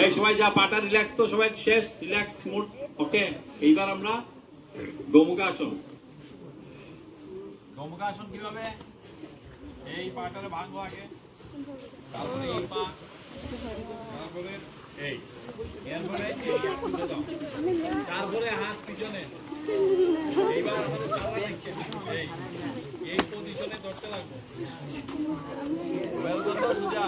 এই সবাই যা পাটা রিল্যাক্স, তো সবাই শেষ, রিল্যাক্স মুড। ওকে, এইবার আমরা গোমুখাসন। গোমুখাসন কিভাবে? এই পাটারে ভাঙবো আগে, তারপরে এই পা, তারপরে এই, এরপরে এই তুলে দাও, তারপরে হাত পিছনে। এইবার আমাদের সামনে দেখছেন এই পজিশনে ধরতে লাগবো। সোজা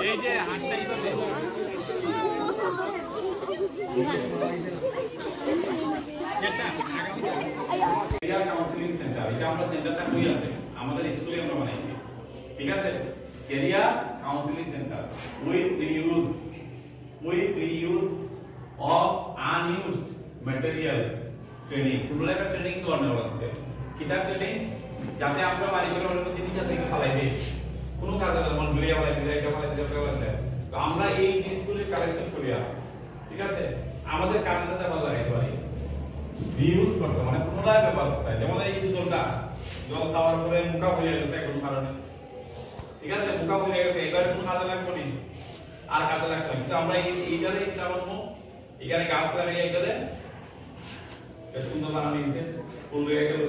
এই যে হাতটা এইভাবে, কাউন্সিলিং সেন্টার, এটা আমরা সেন্টারটা কই আছে আমাদের স্কুলে আমরা বানাইছি, ঠিক আছে? Career counselling centre with reuse of unused material training. তোমরা একটা ট্রেনিং করতে আসছে, কিটা ট্রেনিং? যাতে আমরা বাড়ি করে অনেক জিনিস আছে ফালাই দেই, কোনো কাজে না, মন গুলিয়া ফালাই দিই, এটা ফালাই দিই, ওটা ফালাই দিই। তো আমরা এই জিনিসগুলো কালেকশন করিয়া, ঠিক আছে, আমাদের কাজে যাতে ভালো লাগাইতে পারি, রিইউজ করতে, মানে পুনরায় ব্যবহার করতে। যেমন এই জলটা, জল খাওয়ার পরে মুখা হয়ে গেছে কোনো কারণে, ঠিক আছে, মুখা হয়ে গেছে, এবারে কোনো কাজে লাগবে না, আর কাজে লাগবে না। কিন্তু আমরা এইটারে কি করব, এখানে গাছ লাগাই, এইটারে সুন্দর বানানো হয়েছে, ফুল হয়ে গেল,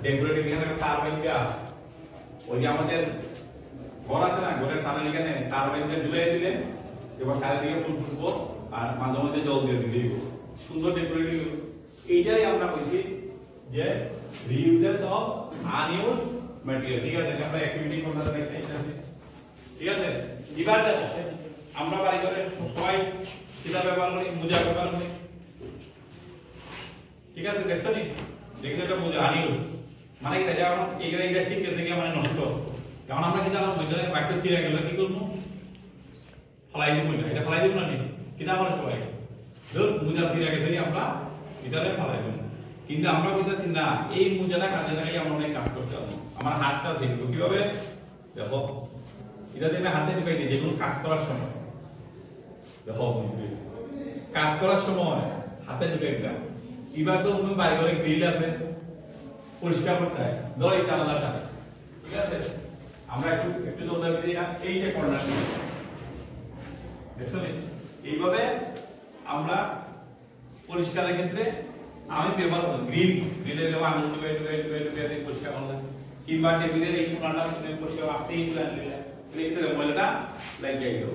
ডেকোরেটিভ এখানে তার বাইন্দা, ওই যে আমাদের ঘর আছে না, ঘরের সামনে এখানে তার বাইন্দা ঝুলিয়ে দিলে এবার চারিদিকে ফুল ফুটবো, আর মাঝে মাঝে জল দিয়ে দিলেই সুন্দর ডেকোরেটিভ। এইটাই আমরা বলছি যে রিইউজেস অফ আনইউজড ম্যাটেরিয়াল, ঠিক আছে? আমরা অ্যাক্টিভিটি করতে দেখতে চাইছি, ঠিক আছে? এবার দেখো আমরা বাড়ি করে সবাই সেটা ব্যবহার করি, মোজা ব্যবহার করি, ঠিক আছে? দেখছো নি, দেখলে এটা মোজা আনইউজড মানে কি? যেমন এইগুলা ইন্ডাস্ট্রি কেসে গিয়ে মানে নষ্ট, যেমন আমরা কিন্তু আমার মোজারে বাইকটা ছিঁড়ে গেল, কি করবো? ফলাই দিব না, এটা ফলাই দিব না, কিনা আমরা সবাই ধর মোজা ছিঁড়ে গেছে, আমরা এটারে ফলাই দিব। কিন্তু আমরা বলতেছি না, এই মোজাটা কাজে লাগাই আমরা অনেক কাজ করতে পারবো। আমার হাতটা শিখবো কিভাবে, দেখো এটা দিয়ে আমি হাতে ঢুকাই দিই, যেগুলো কাজ করার সময়, দেখো কাজ করার সময় হাতে ঢুকাই দিলাম। এবার তো কোনো বাড়ি ঘরে গ্রিল আছে, পরিষ্কার করতে হয়, ধরো এই জানালাটা, ঠিক আছে? আমরা একটু একটু উদাহরণ দিই, এই যে কর্নার, দেখছো এইভাবে আমরা পরিষ্কারের ক্ষেত্রে আমি ব্যবহার করি গ্রিলের আঙুল ডুবে পরিষ্কার করলাম, কিংবা টেবিলের এই কোণাটা পরিষ্কার আসতে এই তুলে আনলে ময়লাটা লাগিয়ে গেল।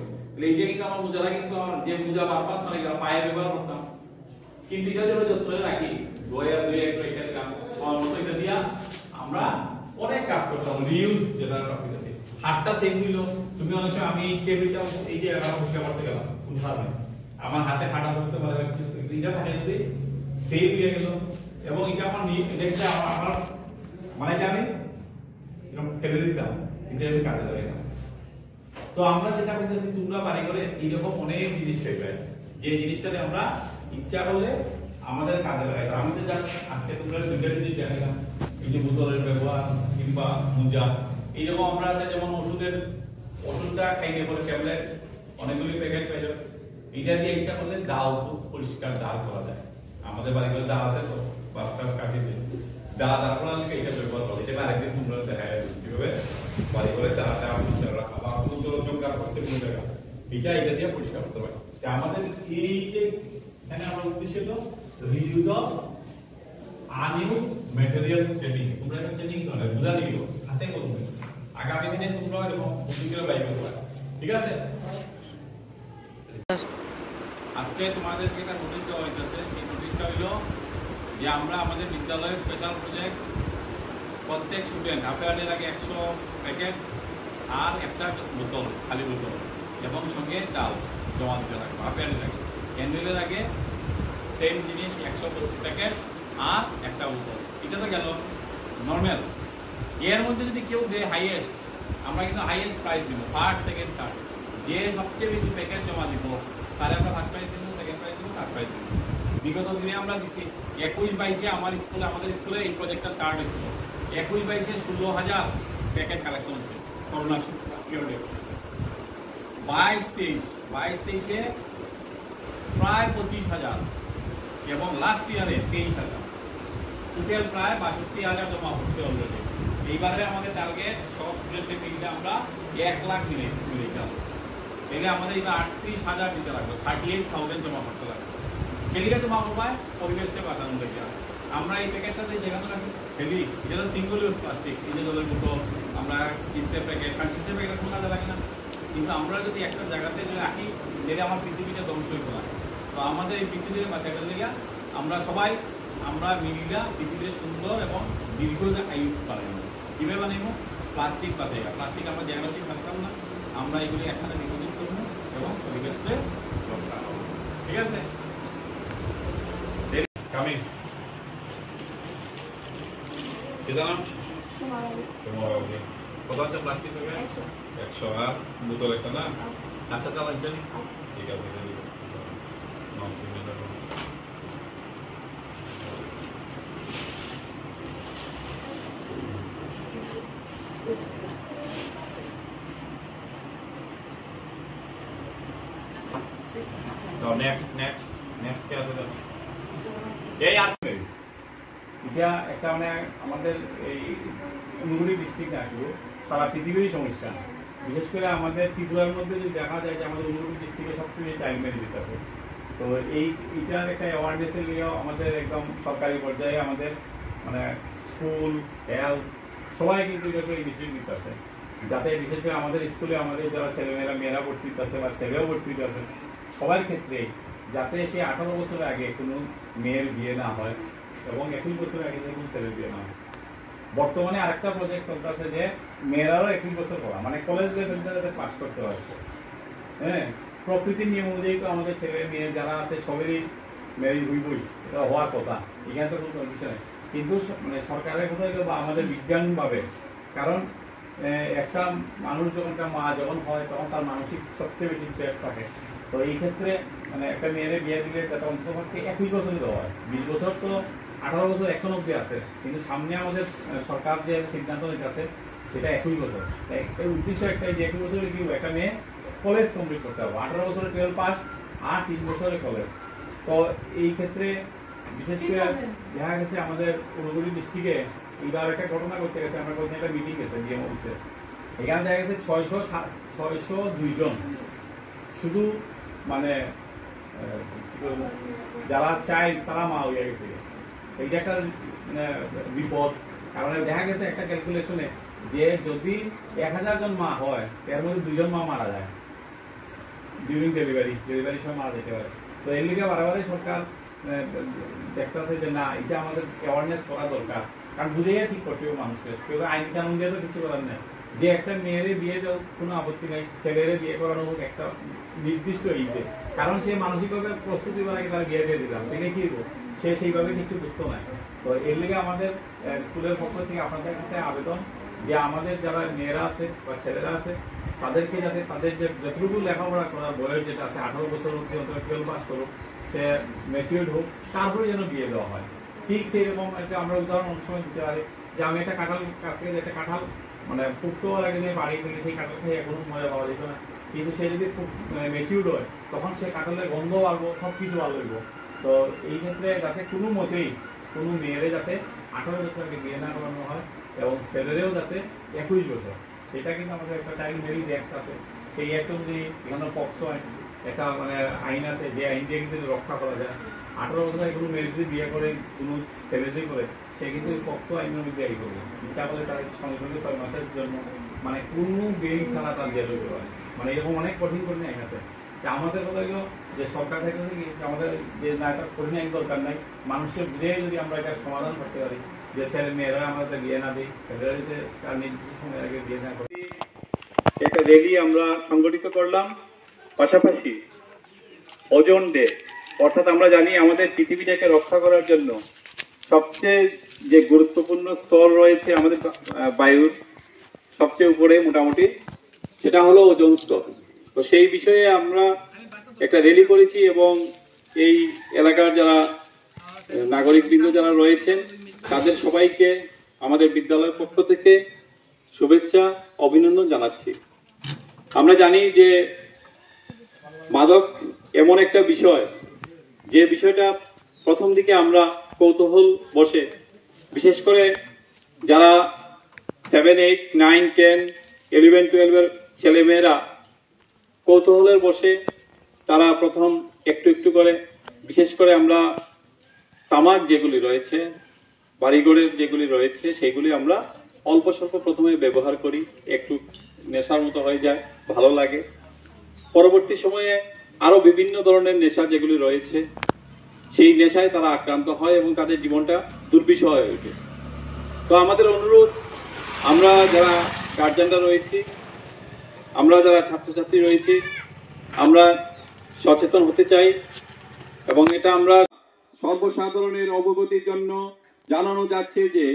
এইটা কিন্তু আমার মোজাটা, কিন্তু আমার যে মোজা বারবার মানে পায়ে ব্যবহার করতাম, কিন্তু এটা যদি যত্ন রাখি, দয়া দুই একটু এটা দিলাম, আমার মতো এটা দিয়া আমরা অনেক কাজ করতাম। রিইউজ যেটা টপিক আছে, হাতটা সেম হইলো। তুমি অনেক সময় আমি টেবিলটা এই যে পরিষ্কার করতে গেলাম, কোন কারণে আমার হাতে ফাটা করতে পারে, এটা থাকে যদি সেভ হয়ে গেল, এবং এটা আমার এটা আমার মানে এটা আমি এরকম ফেলে দিতাম, কিন্তু আমি কাজে লাগে না। তো আমরা যেটা বলতেছি, তোমরা বাড়ি করে এইরকম অনেক জিনিস পেবে, যে জিনিসটাতে আমরা ইচ্ছা করলে আমাদের কাজে লাগাই। আমি তো জানি আজকে তোমরা দুইটা জিনিস দেখালাম, এই যে বোতলের ব্যবহার কিংবা মোজা, এইরকম আমরা আছে যেমন ওষুধটা খাইতে পরে ট্যাবলেট অনেকগুলি প্যাকেট পেয়ে যাবে, এটা দিয়ে ইচ্ছা করলে দাও পরিষ্কার দাও করা যায়। আমাদের বাড়ি করে দা আছে, তো বাস টাস কাটিয়ে দিই দা, তারপর আমি এটা ব্যবহার করি, সেটা আরেকদিন তোমরা দেখা যাবে কিভাবে বাড়ি করে দাটা রাখা বা কোনো জোগাড় করতে কোনো জায়গা, এটা দিয়ে পরিষ্কার করতে পারি। আমাদের এই যে এখানে আমার উদ্দেশ্য হলো reuse of unused material training. তোমরা এটা ট্রেনিং করলে বুঝা নিও, হাতে করবে, আগামী দিনে তোমরা এরকম বুদ্ধি করে বাইক করবে, ঠিক আছে? আজকে তোমাদেরকে একটা নোটিশ দেওয়া হইতেছে। এই নোটিশটা হইলো যে আমরা আমাদের বিদ্যালয়ের স্পেশাল প্রজেক্ট, প্রত্যেক স্টুডেন্ট হাফ-ইয়ারলির আগে 100 প্যাকেট আর একটা বোতল, খালি বোতল এবং সঙ্গে ডাল জমা দিতে লাগবে হাফ-ইয়ারলির আগে। অ্যানুয়ালের আগে সেম জিনিস 125 প্যাকেট আর একটা বোতল। এটা তো গেল নর্মাল। এর মধ্যে যদি কেউ দেয় হাইয়েস্ট, আমরা কিন্তু হাইয়েস্ট প্রাইজ দিব, ফার্স্ট সেকেন্ড থার্ড, যে সবচেয়ে বেশি প্যাকেট জমা দিব তাহলে আমরা ফার্স্ট প্রাইজ দিব, সেকেন্ড প্রাইজ দিব, থার্ড প্রাইজ দিব। বিগত দিনে আমরা দিচ্ছি 21-22-এ আমাদের স্কুলে এই প্রজেক্টটা স্টার্ট হয়েছিল। 21-22-এ 16,000 প্যাকেট কালেকশন হচ্ছে করোনা পিরিয়ডে। 22-23-এ প্রায় 25,000, এবং লাস্ট ইয়ারে 23,000, টোটাল প্রায় 62,000 জমা হচ্ছে অলরেডি। এইবারে আমাদের টার্গেট সব স্টুডেন্টদের মিলে আমরা 1 লাখ মিলে যাব। এলে আমাদের এবার 38,000 দিতে লাগবে, 38,000 জমা করতে লাগবে। এদিকে জমা করবায় পরিবেশকে বাঁচানো দেখে আমরা এই প্যাকেটটাতে যেখানে আছে হেভি, যেটা সিঙ্গল ইউজ প্লাস্টিক, এই যে জলের বোতল, আমরা চিপসের প্যাকেট, কারণ চিপসের প্যাকেট কোনো কাজে লাগে না, কিন্তু আমরা যদি একটা জায়গাতে রাখি যেটা আমার পৃথিবীটা ধ্বংস হইব না। তো আমাদের এই পৃথিবীর বাঁচানোর দিকে আমরা সবাই আমরা মিলিয়া পৃথিবীর সুন্দর এবং দীর্ঘ আয়ু বানাইব। কীভাবে বানাইব? প্লাস্টিক বাঁচাইবা। প্লাস্টিক আমরা যেখানে থাকতাম না, আমরা এগুলি একখানে বিকশিত করবো এবং পরিবেশে রক্ষা করবো। ঠিক আছে? কামিং কত আছে প্লাস্টিক হবে? 100। আর বোতল একটা না? আচ্ছা চাল আনছেন? ঠিক আছে। নেক্সট কি আছে? এই এটা একটা মানে আমাদের এই নুরুলি ডিস্ট্রিক্টে আসবে সারা পৃথিবীরই সমস্যা। বিশেষ করে আমাদের ত্রিপুরার মধ্যে যদি দেখা যায় যে আমাদের নুরুলি ডিস্ট্রিক্টে সবচেয়ে চাইল্ড ম্যারেজ আছে। তো এইটার একটা অ্যাওয়ারনেসের নিয়েও আমাদের একদম সরকারি পর্যায়ে আমাদের মানে স্কুল, হেলথ সবাই কিন্তু এটাকে এই বিষয় দিতে আছে, যাতে বিশেষ করে আমাদের স্কুলে আমাদের যারা ছেলেমেয়েরা মেয়েরা ভর্তি আছে বা ছেলেও ভর্তি আছে সবার ক্ষেত্রে যাতে সে 18 বছরের আগে কোনো মেয়ের বিয়ে না হয় এবং 21 বছরের আগে কোনো ছেলের বিয়ে না হয়। বর্তমানে আরেকটা প্রজেক্ট চলতে আছে যে মেয়েরাও 21 বছর পড়া, মানে কলেজ লেভেলটা যাতে পাস করতে হয়। হ্যাঁ, প্রকৃতির নিয়ম অনুযায়ী তো আমাদের ছেলে মেয়ে যারা আছে সবেরই ম্যারেজ হইবই, এটা হওয়ার কথা, এখানে তো কোনো কন্ডিশন নেই। কিন্তু মানে সরকারের কথা বা আমাদের বিজ্ঞানভাবে, কারণ একটা মানুষ যখন একটা মা যখন হয় তখন তার মানসিক সবচেয়ে বেশি স্ট্রেস থাকে। তো এই ক্ষেত্রে মানে একটা মেয়ের বিয়ে দিলে তাতে অন্তপক্ষে 21 বছরই দেওয়া হয়। 20 বছর তো 18 বছর এখন অব্দি আছে, কিন্তু সামনে আমাদের সরকার যে সিদ্ধান্ত নিতে আছে সেটা 21 বছর। এর উদ্দেশ্য একটাই যে 21 বছরে কি একটা মেয়ে কলেজ কমপ্লিট করতে হবে, 18 বছরে 12 পাস আর 3 বছরে কলেজ। তো এই ক্ষেত্রে বিশেষ করে দেখা গেছে আমাদের নুরুলি ডিস্ট্রিক্টে এইবার একটা ঘটনা করতে গেছে, আমরা কোথায় একটা মিটিং গেছে ডিএম অফিসে, এখানে দেখা গেছে 602 জন শুধু মানে যারা চায় তারা মা হয়ে গেছে। এইটা একটা বিপদ, কারণ দেখা গেছে একটা ক্যালকুলেশনে যে যদি 1000 জন মা হয় এর মধ্যে 2 জন মা মারা যায় ডিউরিং ডেলিভারির সময় মারা যেতে পারে। তো এর লিগে বারবারই সরকার দেখতেছে যে না, এটা আমাদের অ্যাওয়ারনেস করা দরকার, কারণ বুঝেই ঠিক করতে হবে মানুষকে। কেউ আইন কানুন দিয়ে তো কিছু করার নেই যে একটা মেয়েরে বিয়ে দেওয়া কোনো আপত্তি নাই, ছেলেরে বিয়ে করানো হোক একটা নির্দিষ্ট ইতে, কারণ সে মানসিকভাবে প্রস্তুতি বানাকে তারা বিয়ে দিয়ে দিলাম, তিনি কি সে সেইভাবে কিছু বুঝতো না। তো এর লিগে আমাদের স্কুলের পক্ষ থেকে আপনাদের কাছে আবেদন যে আমাদের যারা মেয়েরা আছে বা ছেলেরা আছে তাদেরকে যাতে তাদের যে যতটুকু লেখাপড়া করার বয়স যেটা আছে 18 বছর অব্দি অন্তত 12 পাস করুক, সে ম্যাচিউরড হোক, তারপরে যেন বিয়ে দেওয়া হয়। ঠিক সেইরকম একটা আমরা উদাহরণ অনেক সময় দিতে পারি যে আমি একটা কাঁঠাল কাছ থেকে যে একটা কাঁঠাল মানে পুক্ত হওয়ার আগে যে বাড়ি ফেলে সেই কাঁঠাল খেয়ে এখনো মজা পাওয়া যেত না, কিন্তু সে যদি খুব ম্যাচিউরড হয় তখন সে কাঁঠালের গন্ধ বাড়বো, সব কিছু ভালো হইব। তো এই ক্ষেত্রে যাতে কোনো মতেই কোনো মেয়েরে যাতে 18 বছর আগে বিয়ে না করানো হয় এবং ছেলেরেও যাতে 21 বছর, সেটা কিন্তু আমাদের একটা চাইল্ড ম্যারেজ অ্যাক্ট আছে। সেই অ্যাক্ট অনুযায়ী এখানে পক্সো একটা মানে আইন আছে যে আইন দিয়ে কিন্তু রক্ষা করা যায়। 18 বছর আগে কোনো মেয়ে যদি বিয়ে করে কোনো ছেলে যদি করে সে কিন্তু পক্সো আইনের মধ্যে আই করবে, ইচ্ছা করলে তার সঙ্গে সঙ্গে 6 মাসের জন্য মানে কোনো বেল ছাড়া তার জেল হতে পারে। মানে এরকম অনেক কঠিন কঠিন আইন আছে। আমাদের কথা হলো যে সরকার থেকে আমাদের যে না একটা কঠিন আইন দরকার নাই, মানুষকে বুঝে যদি আমরা এটা সমাধান করতে পারি যে ছেলে মেয়েরা আমাদের বিয়ে না দিই, ছেলেরা যদি তার নির্দিষ্ট সময়ের আগে বিয়ে না করি। একটা র্যালি আমরা সংগঠিত করলাম। পাশাপাশি ওজোন ডে, অর্থাৎ আমরা জানি আমাদের পৃথিবীটাকে রক্ষা করার জন্য সবচেয়ে যে গুরুত্বপূর্ণ স্তর রয়েছে আমাদের বায়ুর সবচেয়ে উপরে মোটামুটি, সেটা হলো ওজোন স্তর। তো সেই বিষয়ে আমরা একটা র্যালি করেছি এবং এই এলাকার যারা নাগরিকবৃন্দ যারা রয়েছেন তাদের সবাইকে আমাদের বিদ্যালয়ের পক্ষ থেকে শুভেচ্ছা অভিনন্দন জানাচ্ছি। আমরা জানি যে মাদক এমন একটা বিষয় যে বিষয়টা প্রথম দিকে আমরা কৌতূহল বসে, বিশেষ করে যারা 7, 8, 9, 10, 11, 12 এর ছেলেমেয়েরা কৌতূহলের বসে তারা প্রথম একটু একটু করে, বিশেষ করে আমরা তামাক যেগুলি রয়েছে, বাড়িঘরের যেগুলি রয়েছে, সেগুলি আমরা অল্প স্বল্প প্রথমে ব্যবহার করি, একটু নেশার মতো হয়ে যায়, ভালো লাগে। পরবর্তী সময়ে আরো বিভিন্ন ধরনের নেশা যেগুলি রয়েছে, সেই নেশায় তারা আক্রান্ত হয় এবং তাদের জীবনটা দুর্বিষহ হয়ে ওঠে। তো আমাদের অনুরোধ, আমরা যারা গার্জিয়ানরা রয়েছি, আমরা যারা ছাত্রছাত্রী রয়েছি, আমরা সচেতন হতে চাই এবং এটা আমরা সর্বসাধারণের অবগতির জন্য জানানো যাচ্ছে যে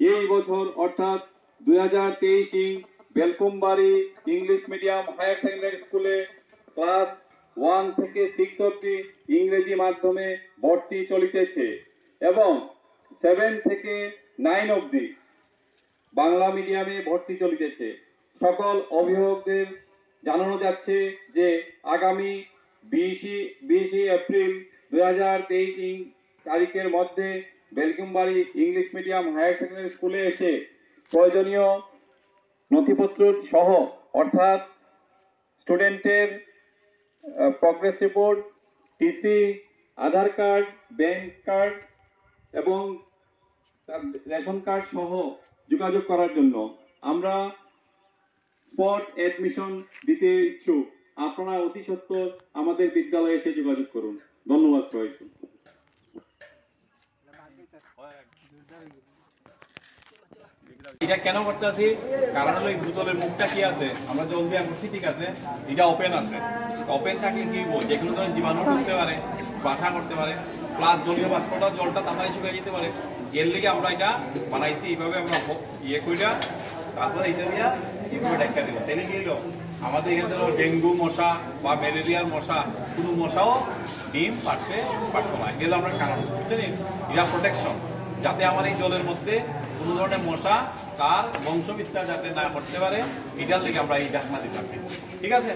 এই বছর অর্থাৎ 2023 বেলকুমবাড়ি ইংলিশ মিডিয়াম হায়ার সেকেন্ডারি স্কুলে ক্লাস 1 থেকে 6 অবধি ইংরেজি মাধ্যমে ভর্তি চলিতেছে এবং 7 থেকে 9 অবধি বাংলা মিডিয়ামে ভর্তি চলিতেছে। সকল অভিভাবকদের জানানো যাচ্ছে যে আগামী 20 এপ্রিল 2023 তারিখের মধ্যে বেলকুমবাড়ি ইংলিশ মিডিয়াম হায়ার সেকেন্ডারি স্কুলে এসে প্রয়োজনীয় নথিপত্র সহ অর্থাৎ স্টুডেন্টের প্রগ্রেস রিপোর্ট, টিসি, আধার কার্ড, ব্যাংক কার্ড এবং রেশন কার্ড সহ যোগাযোগ করার জন্য আমরা স্পট অ্যাডমিশন দিতে ইচ্ছুক। আপনারা অতি সত্বর আমাদের বিদ্যালয়ে এসে যোগাযোগ করুন। ধন্যবাদ সবাইকে। এটা কেন করতেছি, কারণ হলো এই বোতলের মুখটা কি আছে, আমরা জলদি আনছি, ঠিক আছে, এটা ওপেন আছে। ওপেন থাকলে কি বল, যে কোনো ধরনের জীবাণু ঢুকতে পারে, বাসা করতে পারে, প্লাস জলীয় বাষ্পটা জলটা তাড়াতাড়ি শুকিয়ে যেতে পারে। এর লিগে আমরা এটা বানাইছি, এইভাবে আমরা ইয়ে কইরা তারপরে এটা দিয়া এইভাবে দেখা দিব। তাহলে কি হলো, আমাদের এখানে ডেঙ্গু মশা বা ম্যালেরিয়ার মশা, কোনো মশাও ডিম পারতে পারতো না। এগুলো আমরা কারণ বুঝছেন, এটা প্রোটেকশন, যাতে আমার এই জলের মধ্যে কোনো ধরনের মশা তার বংশ বিস্তার যাতে না করতে পারে, এটার লিগে আমরা এই ঢাকনা দিতে পারি। ঠিক আছে।